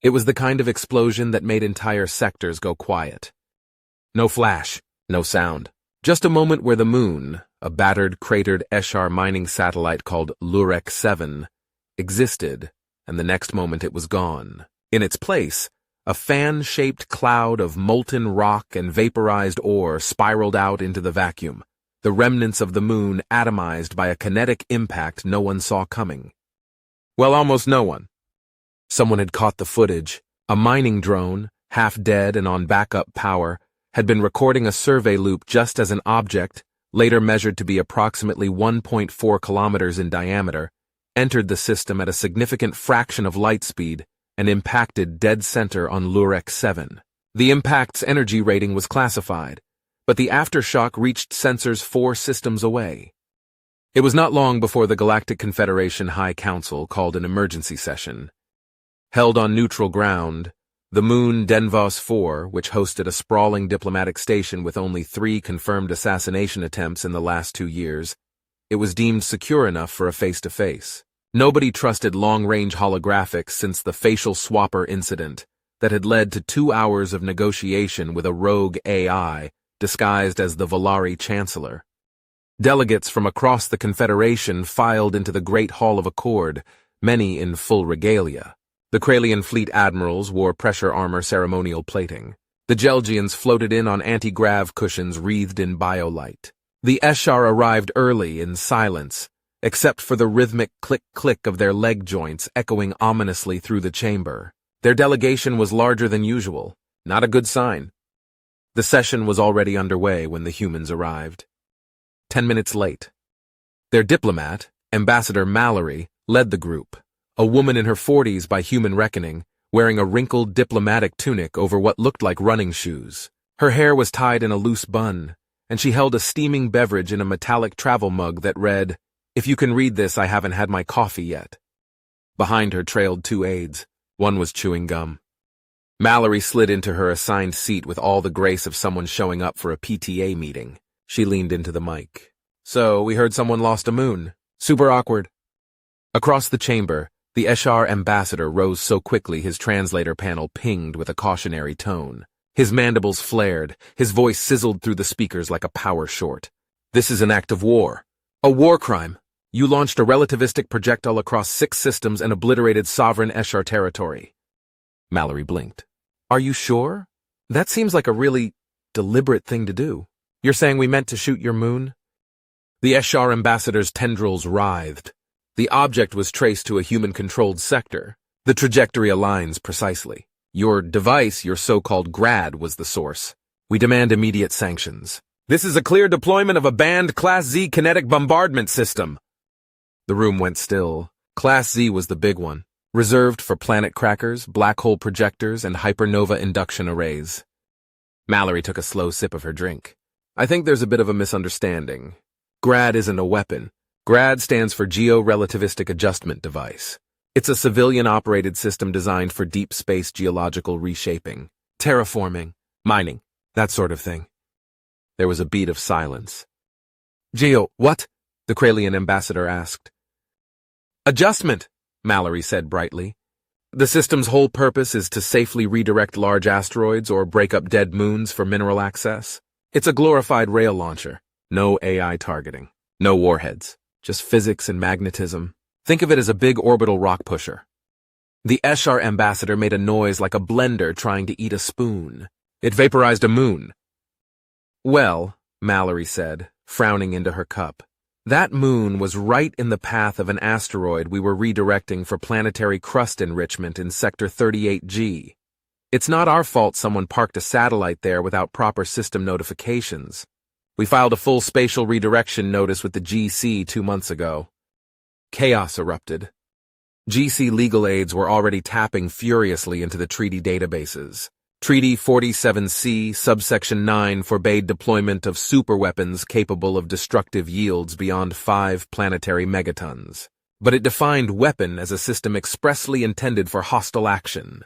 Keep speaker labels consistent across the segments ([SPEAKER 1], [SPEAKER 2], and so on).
[SPEAKER 1] It was the kind of explosion that made entire sectors go quiet. No flash, no sound. Just a moment where the moon, a battered, cratered Eshar mining satellite called Lurek 7, existed, and the next moment it was gone. In its place, a fan-shaped cloud of molten rock and vaporized ore spiraled out into the vacuum, the remnants of the moon atomized by a kinetic impact no one saw coming. Well, almost no one. Someone had caught the footage. A mining drone, half dead and on backup power, had been recording a survey loop just as an object, later measured to be approximately 1.4 kilometers in diameter, entered the system at a significant fraction of light speed and impacted dead center on Lurek 7. The impact's energy rating was classified, but the aftershock reached sensors 4 systems away. It was not long before the Galactic Confederation High Council called an emergency session. Held on neutral ground, the moon Denvos 4, which hosted a sprawling diplomatic station with only 3 confirmed assassination attempts in the last 2 years, it was deemed secure enough for a face-to-face. Nobody trusted long-range holographics since the facial swapper incident that had led to 2 hours of negotiation with a rogue AI disguised as the Volari Chancellor. Delegates from across the Confederation filed into the Great Hall of Accord, many in full regalia. The Kralian fleet admirals wore pressure armor ceremonial plating. The Gelgians floated in on anti-grav cushions wreathed in biolight. The Eshar arrived early in silence, except for the rhythmic click-click of their leg joints echoing ominously through the chamber. Their delegation was larger than usual, not a good sign. The session was already underway when the humans arrived. 10 minutes late. Their diplomat, Ambassador Mallory, led the group, a woman in her 40s by human reckoning, wearing a wrinkled diplomatic tunic over what looked like running shoes. Her hair was tied in a loose bun, and she held a steaming beverage in a metallic travel mug that read, "If you can read this, I haven't had my coffee yet." Behind her trailed 2 aides. One was chewing gum. Mallory slid into her assigned seat with all the grace of someone showing up for a PTA meeting. She leaned into the mic. "So, we heard someone lost a moon. Super awkward." Across the chamber, the Eshar ambassador rose so quickly his translator panel pinged with a cautionary tone. His mandibles flared, his voice sizzled through the speakers like a power short. "This is an act of war. A war crime. You launched a relativistic projectile across 6 systems and obliterated sovereign Eshar territory." Mallory blinked. "Are you sure? That seems like a really deliberate thing to do. You're saying we meant to shoot your moon?" The Eshar ambassador's tendrils writhed. The object was traced to a human-controlled sector. The trajectory aligns precisely. Your device, your so-called grad, was the source. We demand immediate sanctions. This is a clear deployment of a banned Class Z kinetic bombardment system. The room went still. Class Z was the big one, reserved for planet crackers, black hole projectors, and hypernova induction arrays. Mallory took a slow sip of her drink. "I think there's a bit of a misunderstanding. GRAD isn't a weapon. GRAD stands for Geo-Relativistic Adjustment Device. It's a civilian-operated system designed for deep space geological reshaping, terraforming, mining, that sort of thing." There was a beat of silence. "Geo, what?" the Kralian ambassador asked. "Adjustment," Mallory said brightly. "The system's whole purpose is to safely redirect large asteroids or break up dead moons for mineral access. It's a glorified rail launcher. No AI targeting. No warheads. Just physics and magnetism. Think of it as a big orbital rock pusher." The Eshar ambassador made a noise like a blender trying to eat a spoon. "It vaporized a moon." "Well," Mallory said, frowning into her cup, "that moon was right in the path of an asteroid we were redirecting for planetary crust enrichment in Sector 38G. It's not our fault someone parked a satellite there without proper system notifications. We filed a full spatial redirection notice with the GC 2 months ago." Chaos erupted. GC legal aids were already tapping furiously into the treaty databases. Treaty 47C, subsection 9 forbade deployment of superweapons capable of destructive yields beyond 5 planetary megatons. But it defined weapon as a system expressly intended for hostile action.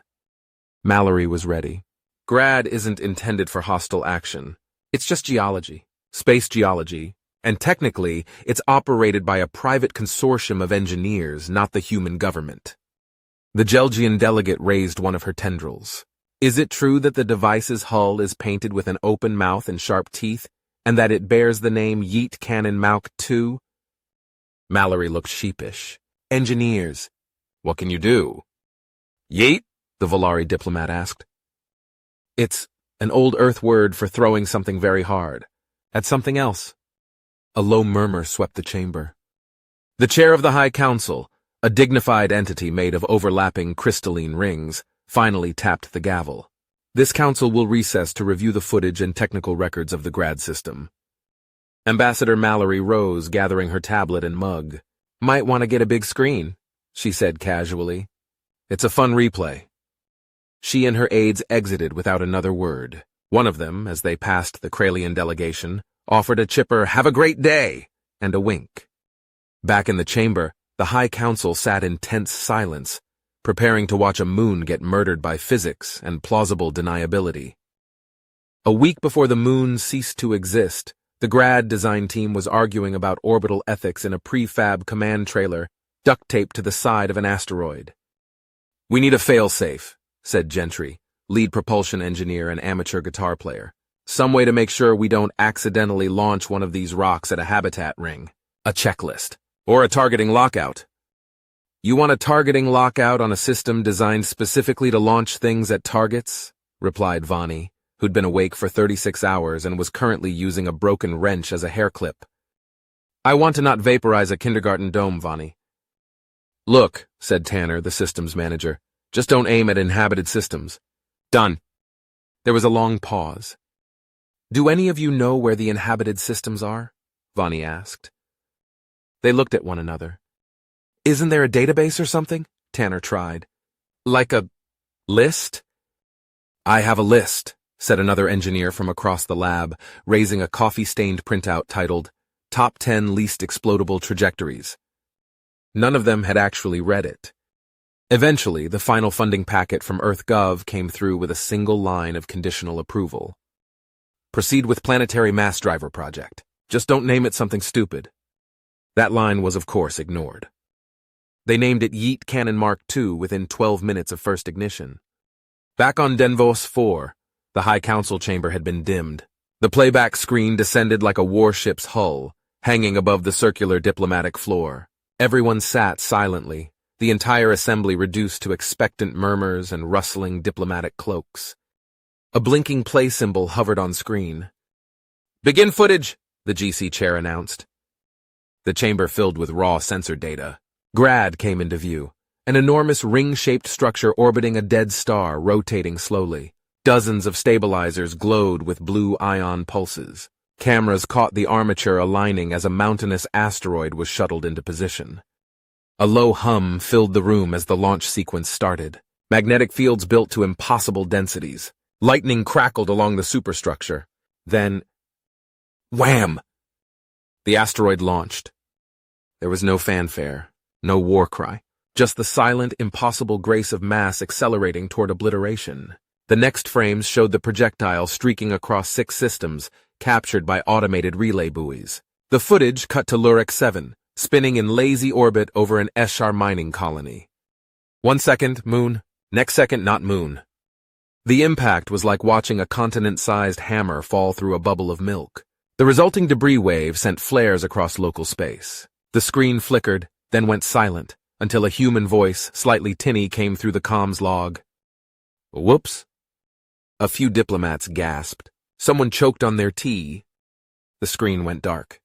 [SPEAKER 1] Mallory was ready. GRAD isn't intended for hostile action. It's just geology. Space geology, and technically, it's operated by a private consortium of engineers, not the human government. The Gelgian delegate raised one of her tendrils. Is it true that the device's hull is painted with an open mouth and sharp teeth, and that it bears the name Yeet Cannon Malk II? Mallory looked sheepish. Engineers. What can you do? Yeet? The Volari diplomat asked. It's an old Earth word for throwing something very hard. At something else. A low murmur swept the chamber. The chair of the High Council, a dignified entity made of overlapping crystalline rings, finally tapped the gavel. This council will recess to review the footage and technical records of the grad system. Ambassador Mallory rose, gathering her tablet and mug. Might want to get a big screen, she said casually. It's a fun replay. She and her aides exited without another word. One of them, as they passed the Kralian delegation, offered a chipper "Have a great day!" and a wink. Back in the chamber, the High Council sat in tense silence, preparing to watch a moon get murdered by physics and plausible deniability. A week before the moon ceased to exist, the grad design team was arguing about orbital ethics in a prefab command trailer duct taped to the side of an asteroid. We need a failsafe, said Gentry, lead propulsion engineer and amateur guitar player. Some way to make sure we don't accidentally launch one of these rocks at a habitat ring. A checklist. Or a targeting lockout. You want a targeting lockout on a system designed specifically to launch things at targets? Replied Vani, who'd been awake for 36 hours and was currently using a broken wrench as a hair clip. I want to not vaporize a kindergarten dome, Vani. Look, said Tanner, the systems manager, just don't aim at inhabited systems. Done. There was a long pause. Do any of you know where the inhabited systems are? Vani asked. They looked at one another. Isn't there a database or something? Tanner tried. Like a list? I have a list, said another engineer from across the lab, raising a coffee-stained printout titled Top 10 Least Explodable Trajectories. None of them had actually read it. Eventually, the final funding packet from EarthGov came through with a single line of conditional approval. Proceed with Planetary Mass Driver Project. Just don't name it something stupid. That line was, of course, ignored. They named it Yeet Cannon Mark II within 12 minutes of first ignition. Back on Denvos 4, the High Council chamber had been dimmed. The playback screen descended like a warship's hull, hanging above the circular diplomatic floor. Everyone sat silently, the entire assembly reduced to expectant murmurs and rustling diplomatic cloaks. A blinking play symbol hovered on screen. Begin footage, the GC chair announced. The chamber filled with raw sensor data. Grad came into view, an enormous ring-shaped structure orbiting a dead star, rotating slowly. Dozens of stabilizers glowed with blue ion pulses. Cameras caught the armature aligning as a mountainous asteroid was shuttled into position. A low hum filled the room as the launch sequence started. Magnetic fields built to impossible densities. Lightning crackled along the superstructure. Then, wham! The asteroid launched. There was no fanfare, no war cry, just the silent, impossible grace of mass accelerating toward obliteration. The next frames showed the projectile streaking across 6 systems, captured by automated relay buoys. The footage cut to Lurek 7, spinning in lazy orbit over an Eshar mining colony. 1 second, moon. Next second, not moon. The impact was like watching a continent-sized hammer fall through a bubble of milk. The resulting debris wave sent flares across local space. The screen flickered, then went silent, until a human voice, slightly tinny, came through the comms log. Whoops. A few diplomats gasped. Someone choked on their tea. The screen went dark.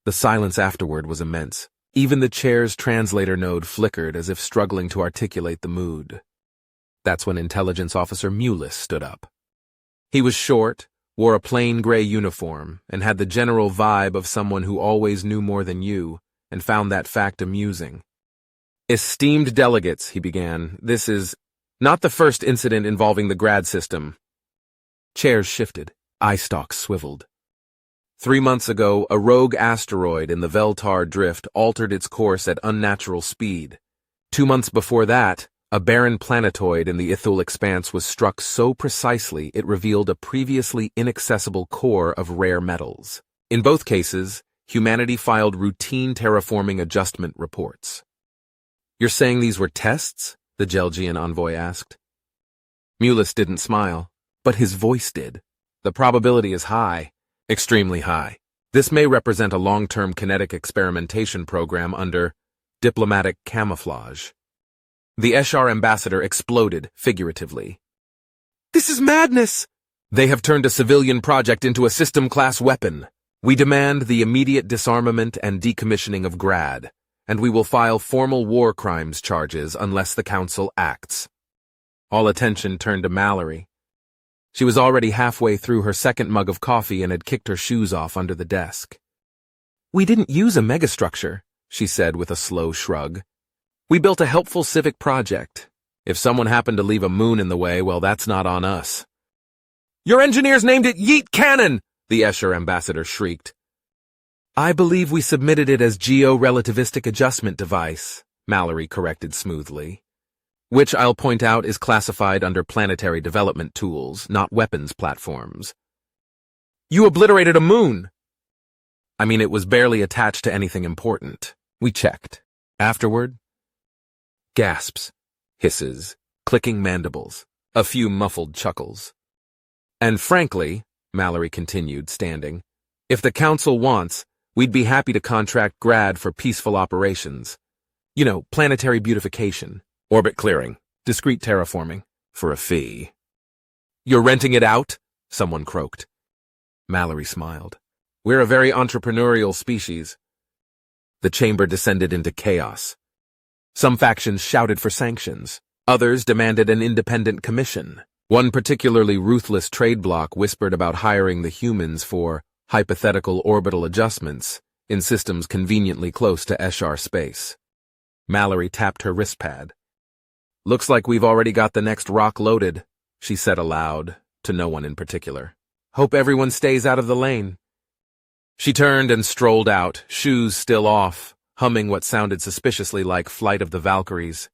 [SPEAKER 1] The silence afterward was immense. Even the chair's translator node flickered as if struggling to articulate the mood. That's when Intelligence Officer Mulus stood up. He was short, wore a plain gray uniform, and had the general vibe of someone who always knew more than you, and found that fact amusing. Esteemed delegates, he began, this is not the first incident involving the grad system. Chairs shifted, eye stalks swiveled. 3 months ago, a rogue asteroid in the Veltar drift altered its course at unnatural speed. 2 months before that, a barren planetoid in the Ithul expanse was struck so precisely it revealed a previously inaccessible core of rare metals. In both cases, humanity filed routine terraforming adjustment reports. You're saying these were tests? the Gelgian envoy asked. Mulus didn't smile, but his voice did. The probability is high, extremely high. This may represent a long-term kinetic experimentation program under diplomatic camouflage. The Eshar ambassador exploded figuratively. This is madness! They have turned a civilian project into a system-class weapon. We demand the immediate disarmament and decommissioning of Grad, and we will file formal war crimes charges unless the Council acts. All attention turned to Mallory. She was already halfway through her second mug of coffee and had kicked her shoes off under the desk. We didn't use a megastructure, she said with a slow shrug. We built a helpful civic project. If someone happened to leave a moon in the way, well, that's not on us. Your engineers named it Yeet Cannon, the Escher ambassador shrieked. I believe we submitted it as Geo-Relativistic Adjustment Device, Mallory corrected smoothly. Which I'll point out is classified under planetary development tools, not weapons platforms. You obliterated a moon! I mean, it was barely attached to anything important. We checked. Afterward? Gasps, hisses, clicking mandibles, a few muffled chuckles. And frankly, Mallory continued, standing, if the Council wants, we'd be happy to contract Grad for peaceful operations. You know, planetary beautification. Orbit clearing, discrete terraforming, for a fee. You're renting it out? Someone croaked. Mallory smiled. We're a very entrepreneurial species. The chamber descended into chaos. Some factions shouted for sanctions. Others demanded an independent commission. One particularly ruthless trade bloc whispered about hiring the humans for hypothetical orbital adjustments in systems conveniently close to Eshar space. Mallory tapped her wristpad. Looks like we've already got the next rock loaded, she said aloud, to no one in particular. Hope everyone stays out of the lane. She turned and strolled out, shoes still off, humming what sounded suspiciously like Flight of the Valkyries.